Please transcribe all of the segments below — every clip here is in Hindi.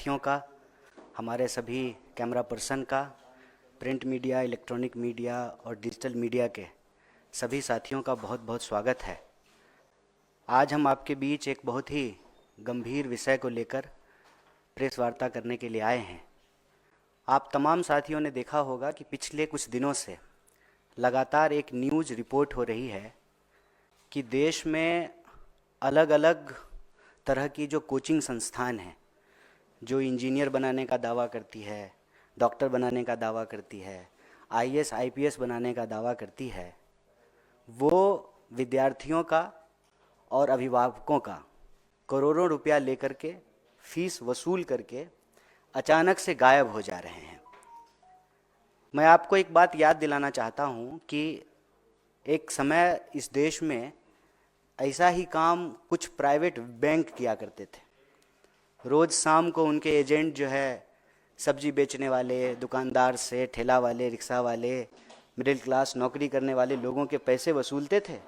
साथियों का, हमारे सभी कैमरा पर्सन का, प्रिंट मीडिया, इलेक्ट्रॉनिक मीडिया और डिजिटल मीडिया के सभी साथियों का बहुत बहुत स्वागत है। आज हम आपके बीच एक बहुत ही गंभीर विषय को लेकर प्रेस वार्ता करने के लिए आए हैं। आप तमाम साथियों ने देखा होगा कि पिछले कुछ दिनों से लगातार एक न्यूज़ रिपोर्ट हो रही है कि देश में अलग अलग तरह की जो कोचिंग संस्थान हैं, जो इंजीनियर बनाने का दावा करती है, डॉक्टर बनाने का दावा करती है, आईएएस आईपीएस बनाने का दावा करती है, वो विद्यार्थियों का और अभिभावकों का करोड़ों रुपया लेकर के फीस वसूल करके अचानक से गायब हो जा रहे हैं। मैं आपको एक बात याद दिलाना चाहता हूँ कि एक समय इस देश में ऐसा ही काम कुछ प्राइवेट बैंक किया करते थे। रोज़ शाम को उनके एजेंट जो है सब्जी बेचने वाले दुकानदार से, ठेला वाले, रिक्शा वाले, मिडिल क्लास नौकरी करने वाले लोगों के पैसे वसूलते थे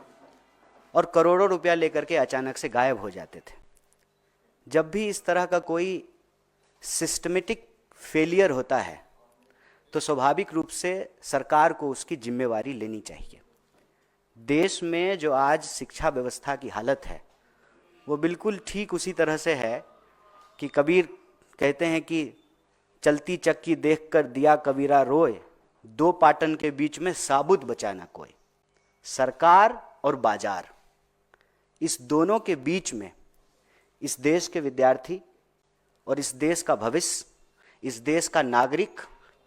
और करोड़ों रुपया लेकर के अचानक से गायब हो जाते थे। जब भी इस तरह का कोई सिस्टमेटिक फेलियर होता है तो स्वाभाविक रूप से सरकार को उसकी जिम्मेवारी लेनी चाहिए। देश में जो आज शिक्षा व्यवस्था की हालत है वो बिल्कुल ठीक उसी तरह से है कि कबीर कहते हैं कि चलती चक्की देखकर दिया कबीरा रोए, दो पाटन के बीच में साबुत बचा ना कोई। सरकार और बाजार, इस दोनों के बीच में इस देश के विद्यार्थी और इस देश का भविष्य, इस देश का नागरिक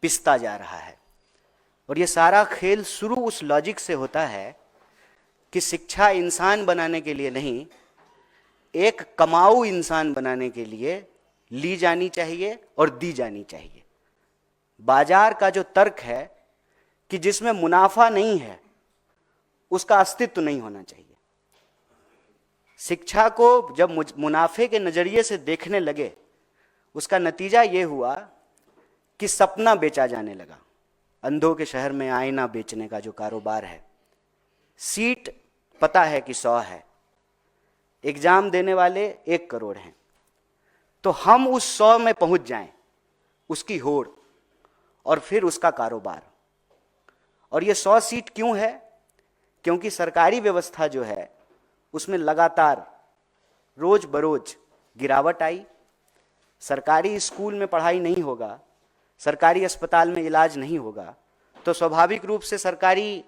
पिसता जा रहा है। और ये सारा खेल शुरू उस लॉजिक से होता है कि शिक्षा इंसान बनाने के लिए नहीं, एक कमाऊ इंसान बनाने के लिए ली जानी चाहिए और दी जानी चाहिए। बाजार का जो तर्क है कि जिसमें मुनाफा नहीं है उसका अस्तित्व नहीं होना चाहिए। शिक्षा को जब मुनाफे के नजरिए से देखने लगे, उसका नतीजा ये हुआ कि सपना बेचा जाने लगा। अंधों के शहर में आईना बेचने का जो कारोबार है, सीट पता है कि 100 है, एग्जाम देने वाले 1 करोड़ हैं, तो हम उस 100 में पहुंच जाएं, उसकी होड़ और फिर उसका कारोबार। और ये 100 सीट क्यों है? क्योंकि सरकारी व्यवस्था जो है उसमें लगातार रोज बरोज गिरावट आई। सरकारी स्कूल में पढ़ाई नहीं होगा, सरकारी अस्पताल में इलाज नहीं होगा, तो स्वाभाविक रूप से सरकारी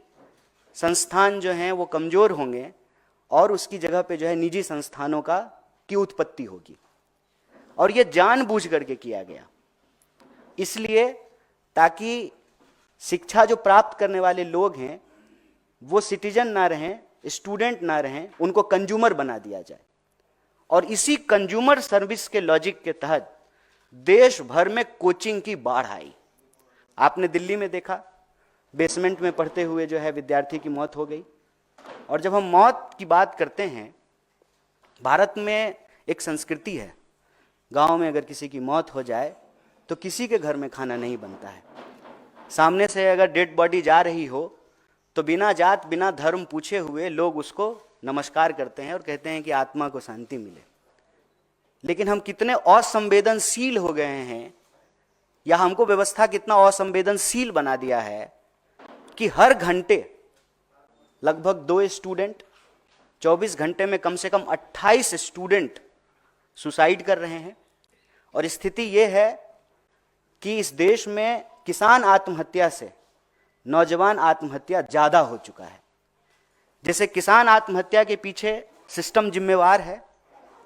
संस्थान जो हैं वो कमज़ोर होंगे और उसकी जगह पे जो है निजी संस्थानों की उत्पत्ति होगी। और ये जानबूझ करके किया गया, इसलिए ताकि शिक्षा जो प्राप्त करने वाले लोग हैं वो सिटीजन ना रहें, स्टूडेंट ना रहें, उनको कंज्यूमर बना दिया जाए। और इसी कंज्यूमर सर्विस के लॉजिक के तहत देश भर में कोचिंग की बाढ़ आई। आपने दिल्ली में देखा, बेसमेंट में पढ़ते हुए जो है विद्यार्थी की मौत हो गई। और जब हम मौत की बात करते हैं, भारत में एक संस्कृति है, गांव में अगर किसी की मौत हो जाए तो किसी के घर में खाना नहीं बनता है। सामने से अगर डेड बॉडी जा रही हो तो बिना जात बिना धर्म पूछे हुए लोग उसको नमस्कार करते हैं और कहते हैं कि आत्मा को शांति मिले। लेकिन हम कितने असंवेदनशील हो गए हैं, या हमको व्यवस्था कितना असंवेदनशील बना दिया है कि हर घंटे लगभग 2 स्टूडेंट, 24 घंटे में कम से कम 28 स्टूडेंट सुसाइड कर रहे हैं। और स्थिति यह है कि इस देश में किसान आत्महत्या से नौजवान आत्महत्या ज्यादा हो चुका है। जैसे किसान आत्महत्या के पीछे सिस्टम जिम्मेवार है,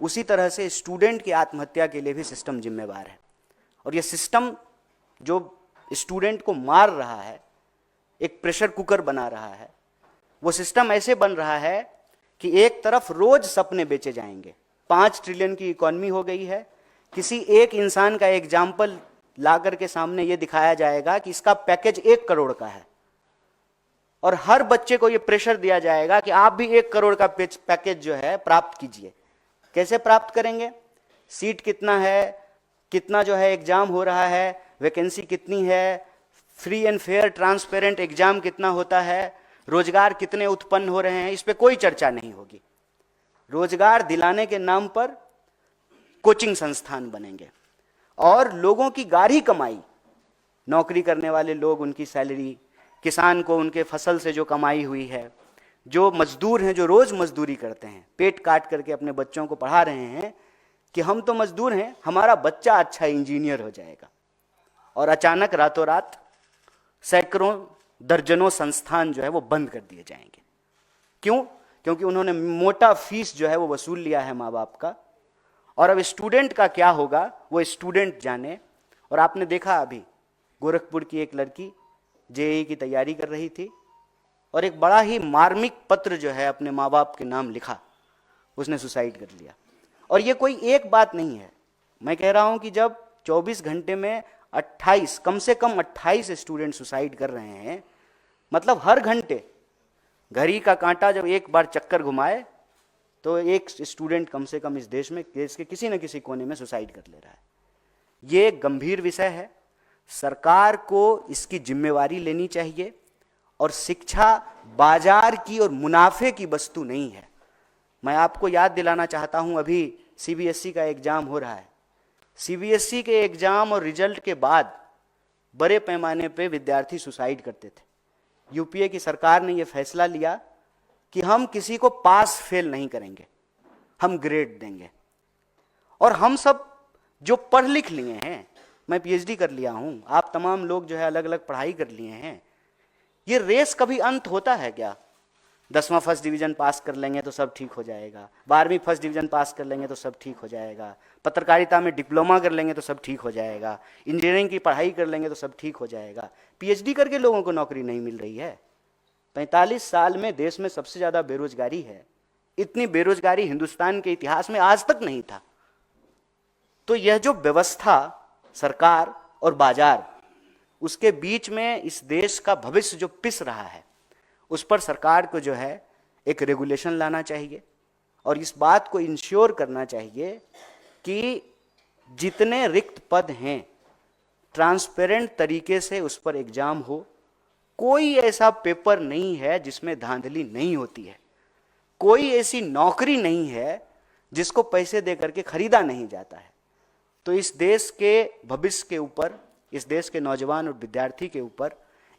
उसी तरह से स्टूडेंट की आत्महत्या के लिए भी सिस्टम जिम्मेवार है। और यह सिस्टम जो स्टूडेंट को मार रहा है, एक प्रेशर कुकर बना रहा है, वो सिस्टम ऐसे बन रहा है कि एक तरफ रोज सपने बेचे जाएंगे। 5 ट्रिलियन की इकॉनमी हो गई है। किसी एक इंसान का एग्जाम्पल ला करके सामने ये दिखाया जाएगा कि इसका पैकेज 1 करोड़ का है, और हर बच्चे को ये प्रेशर दिया जाएगा कि आप भी 1 करोड़ का पैकेज जो है प्राप्त कीजिए। कैसे प्राप्त करेंगे? सीट कितना है, कितना जो है एग्जाम हो रहा है, वैकेंसी कितनी है, free and fair transparent exam कितना होता है, रोजगार कितने उत्पन्न हो रहे हैं, इस पे कोई चर्चा नहीं होगी। रोजगार दिलाने के नाम पर कोचिंग संस्थान बनेंगे। और लोगों की गाढ़ी कमाई, नौकरी करने वाले लोग उनकी सैलरी, किसान को उनके फसल से जो कमाई हुई है, जो मजदूर हैं जो रोज मजदूरी करते हैं, पेट काट करके अपने बच्चों को पढ़ा रहे हैं कि हम तो मजदूर हैं, हमारा बच्चा अच्छा इंजीनियर हो जाएगा, और अचानक रातों रात सैकड़ों दर्जनों संस्थान जो है वो बंद कर दिए जाएंगे। क्यों? क्योंकि उन्होंने मोटा फीस जो है वो वसूल लिया है माँ बाप का। और अब स्टूडेंट का क्या होगा वो स्टूडेंट जाने। और आपने देखा अभी गोरखपुर की एक लड़की जेईई की तैयारी कर रही थी और एक बड़ा ही मार्मिक पत्र जो है अपने माँ बाप के नाम लिखा, उसने सुसाइड कर लिया। और ये कोई एक बात नहीं है, मैं कह रहा हूं कि जब 24 घंटे में 28, कम से कम 28 स्टूडेंट सुसाइड कर रहे हैं, मतलब हर घंटे घड़ी का कांटा जब एक बार चक्कर घुमाए तो एक स्टूडेंट कम से कम इस देश में, देश के किसी न किसी कोने में सुसाइड कर ले रहा है। ये एक गंभीर विषय है, सरकार को इसकी जिम्मेवारी लेनी चाहिए। और शिक्षा बाजार की और मुनाफे की वस्तु नहीं है। मैं आपको याद दिलाना चाहता हूं, अभी सीबीएसई का एग्जाम हो रहा है। सीबीएसई के एग्जाम और रिजल्ट के बाद बड़े पैमाने पे विद्यार्थी सुसाइड करते थे। यूपीए की सरकार ने यह फैसला लिया कि हम किसी को पास फेल नहीं करेंगे, हम ग्रेड देंगे। और हम सब जो पढ़ लिख लिए हैं, मैं पीएचडी कर लिया हूं, आप तमाम लोग जो है अलग अलग पढ़ाई कर लिए हैं, ये रेस कभी अंत होता है क्या? 10वां फर्स्ट डिवीजन पास कर लेंगे तो सब ठीक हो जाएगा, 12वीं फर्स्ट डिवीजन पास कर लेंगे तो सब ठीक हो जाएगा, पत्रकारिता में डिप्लोमा कर लेंगे तो सब ठीक हो जाएगा, इंजीनियरिंग की पढ़ाई कर लेंगे तो सब ठीक हो जाएगा। पीएचडी करके लोगों को नौकरी नहीं मिल रही है। 45 साल में देश में सबसे ज्यादा बेरोजगारी है। इतनी बेरोजगारी हिंदुस्तान के इतिहास में आज तक नहीं था। तो यह जो व्यवस्था, सरकार और बाजार, उसके बीच में इस देश का भविष्य जो पिस रहा है, उस पर सरकार को जो है एक रेगुलेशन लाना चाहिए और इस बात को इंश्योर करना चाहिए कि जितने रिक्त पद हैं ट्रांसपेरेंट तरीके से उस पर एग्जाम हो। कोई ऐसा पेपर नहीं है जिसमें धांधली नहीं होती है, कोई ऐसी नौकरी नहीं है जिसको पैसे दे करके खरीदा नहीं जाता है। तो इस देश के भविष्य के ऊपर, इस देश के नौजवान और विद्यार्थी के ऊपर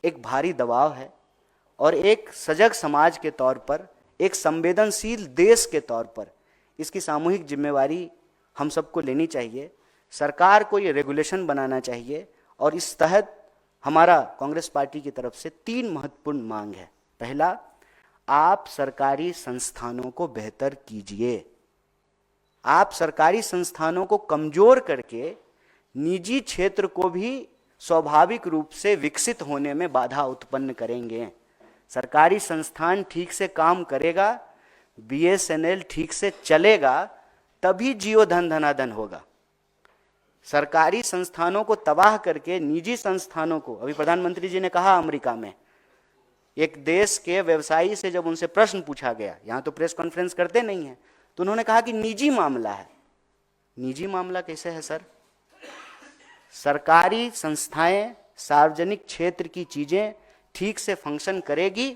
एक भारी दबाव है और एक सजग समाज के तौर पर, एक संवेदनशील देश के तौर पर इसकी सामूहिक जिम्मेवारी हम सबको लेनी चाहिए। सरकार को ये रेगुलेशन बनाना चाहिए और इस तहत हमारा कांग्रेस पार्टी की तरफ से 3 महत्वपूर्ण मांग है। पहला, आप सरकारी संस्थानों को बेहतर कीजिए। आप सरकारी संस्थानों को कमजोर करके निजी क्षेत्र को भी स्वाभाविक रूप से विकसित होने में बाधा उत्पन्न करेंगे। सरकारी संस्थान ठीक से काम करेगा, बीएसएनएल ठीक से चलेगा, तभी जियो धन धनाधन होगा। सरकारी संस्थानों को तबाह करके निजी संस्थानों को, अभी प्रधानमंत्री जी ने कहा अमेरिका में एक देश के व्यवसायी से जब उनसे प्रश्न पूछा गया, यहां तो प्रेस कॉन्फ्रेंस करते नहीं है, तो उन्होंने कहा कि निजी मामला है। निजी मामला कैसे है सर? सरकारी संस्थाएं, सार्वजनिक क्षेत्र की चीजें ठीक से फंक्शन करेगी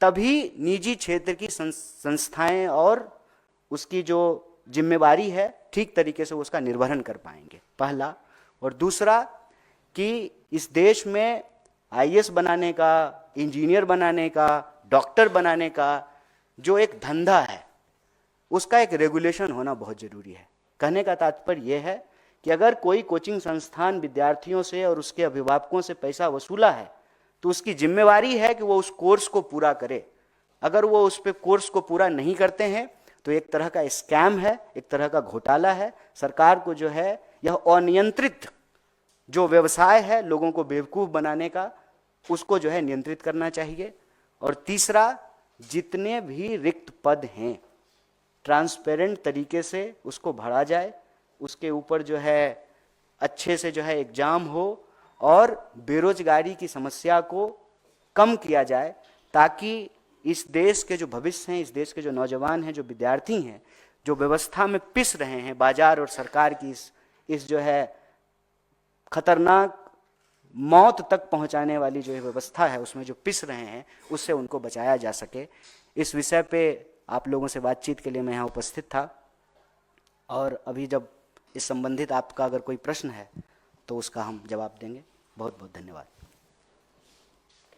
तभी निजी क्षेत्र की संस्थाएं और उसकी जो जिम्मेवारी है ठीक तरीके से उसका निर्वहन कर पाएंगे, पहला। और दूसरा कि इस देश में आईएएस बनाने का, इंजीनियर बनाने का, डॉक्टर बनाने का जो एक धंधा है, उसका एक रेगुलेशन होना बहुत जरूरी है। कहने का तात्पर्य यह है कि अगर कोई कोचिंग संस्थान विद्यार्थियों से और उसके अभिभावकों से पैसा वसूला है तो उसकी जिम्मेवारी है कि वो उस कोर्स को पूरा करे। अगर वो उस पे कोर्स को पूरा नहीं करते हैं तो एक तरह का स्कैम है, एक तरह का घोटाला है। सरकार को जो है यह अनियंत्रित जो व्यवसाय है लोगों को बेवकूफ बनाने का, उसको जो है नियंत्रित करना चाहिए। और तीसरा, जितने भी रिक्त पद हैं ट्रांसपेरेंट तरीके से उसको भरा जाए, उसके ऊपर जो है अच्छे से जो है एग्जाम हो और बेरोजगारी की समस्या को कम किया जाए, ताकि इस देश के जो भविष्य हैं, इस देश के जो नौजवान हैं, जो विद्यार्थी हैं, जो व्यवस्था में पिस रहे हैं, बाजार और सरकार की इस जो है खतरनाक मौत तक पहुंचाने वाली जो व्यवस्था है उसमें जो पिस रहे हैं, उससे उनको बचाया जा सके। इस विषय पे आप लोगों से बातचीत के लिए मैं यहाँ उपस्थित था। और अभी जब इस संबंधित आपका अगर कोई प्रश्न है तो उसका हम जवाब देंगे। बहुत बहुत धन्यवाद।